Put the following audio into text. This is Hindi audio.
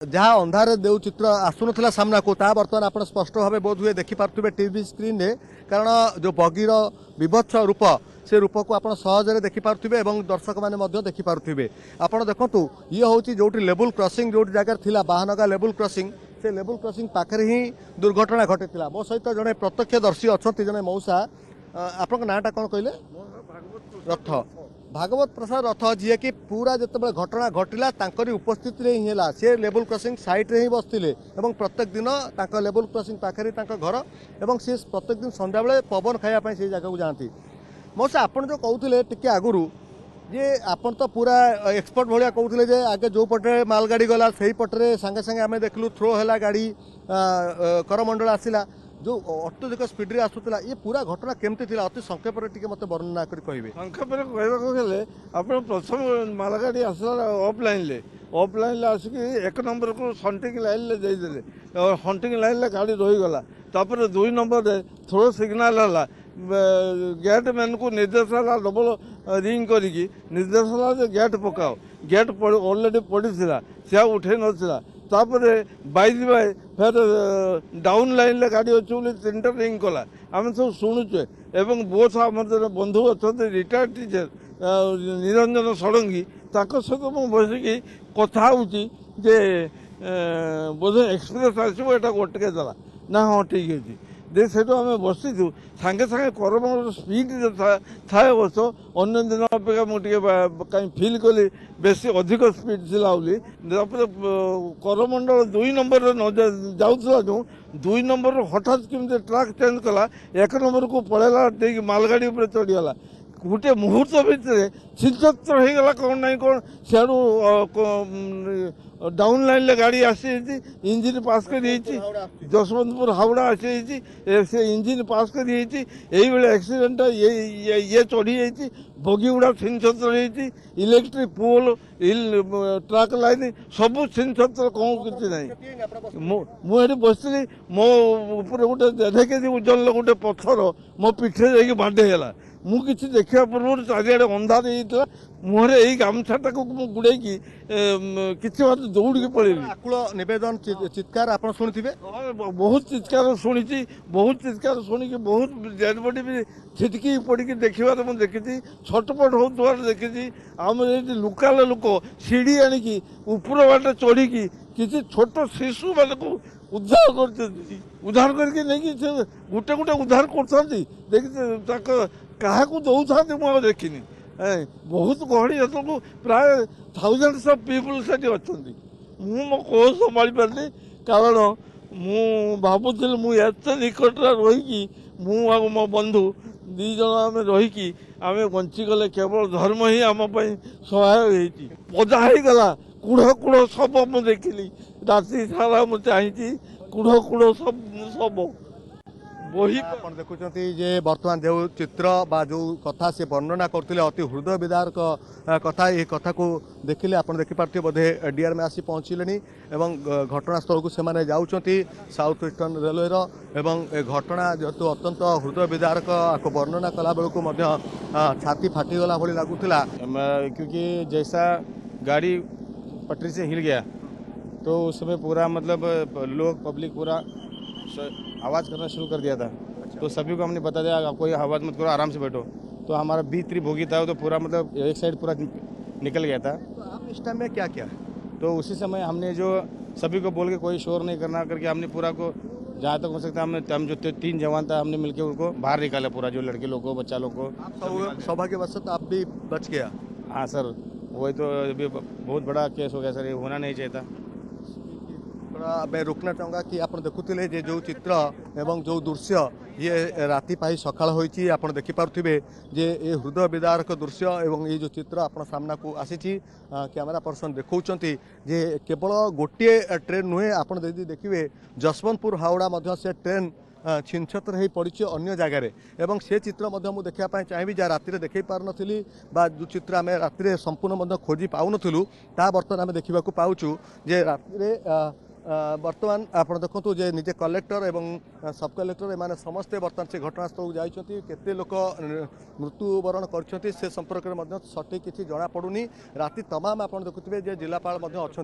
जहाँ अंधार देव चित्र आसुनला सामना को ता बर्तमान आप स्पष्ट भाव बोध हुए देखिपे टीवी स्क्रीन रे कारण जो बगीर विभत्स रूप से रूप को आप सहजरे देखिपे और दर्शक मैंने देखिपे आप देखु ये हूँ जो लेवल क्रॉसिंग जो जगार थी बाहनगा लेवल क्रॉसिंग से लेवल क्रॉसिंग पाखे ही दुर्घटना घटी मो सहित जड़े प्रत्यक्षदर्शी अच्छा जड़े मौसा आप नाटा कौन कहले रथ भागवत प्रसाद रथ जी कि पूरा जिते घटना घटला उपस्थिति ही है सी लेवल क्रॉसिंग साइड रे ही बसते प्रत्येक दिन लेवल क्रॉसिंग पाखे घर और सी प्रत्येक दिन संध्या बेले पवन खायापी से जगह को जाती मौसा आपड़ जो कहते टे आगु जे आपन तो पूरा एक्सपर्ट भाया कहते जे आगे जो पटे मालगाड़ी गला से पटे सांगे सांगे आम देखलु थ्रो है गाड़ी करमंडल आसला जो अत्यधिक स्पीड रे आसुला ये पूरा घटना केमती थी अति संक्षेप मत वर्णना कर कहे संक्षेप कहले आप प्रथम मालगाड़ी आसला ऑफलाइन आसिक एक नंबर को हंटिंग लाइन देदेले और हंटिंग लाइन गाड़ी रहीगला तापर 2 नंबर थ्रो सिग्नाल है गेट मैन को निर्देश डबल रिंग करी निर्देश गेट पकाओ गेट ऑलरेडी पड़ी से उठे नाला तापर बाई बाय फिर डाउन लाइन गाड़ी अच्छे 3टा रिंग कला आम सब शुणुचे एवं बोथ आम बंधु अच्छा रिटायर्ड टीचर निरंजन षडंगी सहित मुझे बसिकी कथा जे बोधे एक्सप्रेस आसो यहाँ गोटे देला ना हाँ ठीक अच्छे दे से आम बसीचु सांगे सांगे करमंडल स्पीड थाए बस अन्य दिन अपेक्षा मुझे कहीं फिल कली बेसी अधिक स्पीड थिला बोली करमंडल 2 नंबर न जाऊला जो 2 नंबर हठात केमती ट्रैक चेंज कला 1 नंबर को पड़ेगा मालगाड़ी उपर चढ़ीगला गोटे मुहूर्त भितर छिनछत्र हो गला कौन ना कौन सियाड़ू डाउन लाइन गाड़ी आसी इंजिन पास कर जसवंतपुर हावड़ा आसी से इंजिन पास कर एक्सीडेंट ये चढ़ी जाइए बगी गुड़ा छिनछत्र इलेक्ट्रिक पोल ट्रक लाइन सब छिनछत्र कौन किसी ना मुझे बसली मो ऊपर गोटे 1.5 केजी ओजन गोटे पत्थर मो पिठे जाकि बाढ़ेगला मुझे देखा पूर्व चारिड़े अंधार होता मुहर यही गामछाटा को गुड़े किसी बात दौड़ के पड़े आकुल नवेदन चित्कार आप शुणी बहुत चित्कार शुणी बहुत चित्कार शुणी बहुत डेड बॉडी भी छिटकी पड़ी देखा मुझे देखी छटपट हो देखी आम ये लोकाल लोक सीढ़ी आणिकी ऊपर बाट चढ़ी किसी छोट शिशु मान को उद्धार करके नहीं गोटे गोटे उद्धार कर क्या दौथा मुझे देखनी बहुत गहड़ी को प्राय थाउजेंड्स ऑफ पीपल से अच्छा मो कौ संभाली पारनी कारण मु भावुल मुझे निकट रही मो बंधु 2 जन आम रहीकि आम बंचीगले केवल धर्म ही आम सहाय पदा हो गला कूढ़ कूढ़ सब मुझे देखिली राति सारा मुझे चाहिए कूढ़ कूढ़ सब सब वही देखुं जे बर्तमान जो चित्र बा जो कथा से वर्णना करते अति हृदय विदारक कथा ये कथा को देखिले आप देखिपारे बोधे डीआर में आसी पहुँचले एवं घटनास्थल को सेमाने जाउछंती साउथ ईस्टर्न रेलवे एवं घटना जेहेतु अत्यंत हृदय विदारक आपको वर्णना कला बेलू छाती फाटीगला भली लगुला क्योंकि जैसा गाड़ी पटरी से हिल गया तो उस समय पूरा मतलब लोग पब्लिक पूरा आवाज़ करना शुरू कर दिया था। तो सभी को हमने बता दिया कोई आवाज़ मत करो, आराम से बैठो। तो हमारा 20 बोगी था तो पूरा मतलब एक साइड पूरा निकल गया था। तो आप इस टाइम में क्या किया? तो उसी समय हमने जो सभी को बोल के कोई शोर नहीं करना करके हमने पूरा को जहाँ तक हो सकता हमने हम जो 3 जवान था हमने मिलकर उनको बाहर निकाला पूरा, जो लड़के लोग को बच्चा लोग को। सौभाग्यवश आप भी बच गया? हाँ सर, वही तो अभी बहुत बड़ा केस हो गया सर, ये होना नहीं चाहिए था। मैं रोकना चाहूँगा कि आप देखुले जो चित्र एवं जो दृश्य ये राति पाई सकाळ होईची आप देखिपे जे ये हृदय विदारक दृश्य एवं ये जो चित्र आप सामना को आसी कैमेरा पर्सन देखा जे केवल गोटे ट्रेन नुहे आप देखिए जसवंतपुर हावड़ा से ट्रेन छिनछत्र हो पड़ी अन्य जगार एवं से चित्र मुझे देखापी चाहिए जहाँ राति देख पार नी जो चित्र आम राति संपूर्ण खोजी पाऊन ता बर्तमान आम देखा पाचु जे राति बर्तमान आप देखो जे निजे कलेक्टर एवं सब कलेक्टर एमाने समस्ते बर्तमान से घटनास्थल जाइछंती केते लोक मृत्युवरण करछंती से संपर्क में सठिक किसी जना पड़ुनी राति तमाम आप देखुथिबे जे जिलापाल अच्छा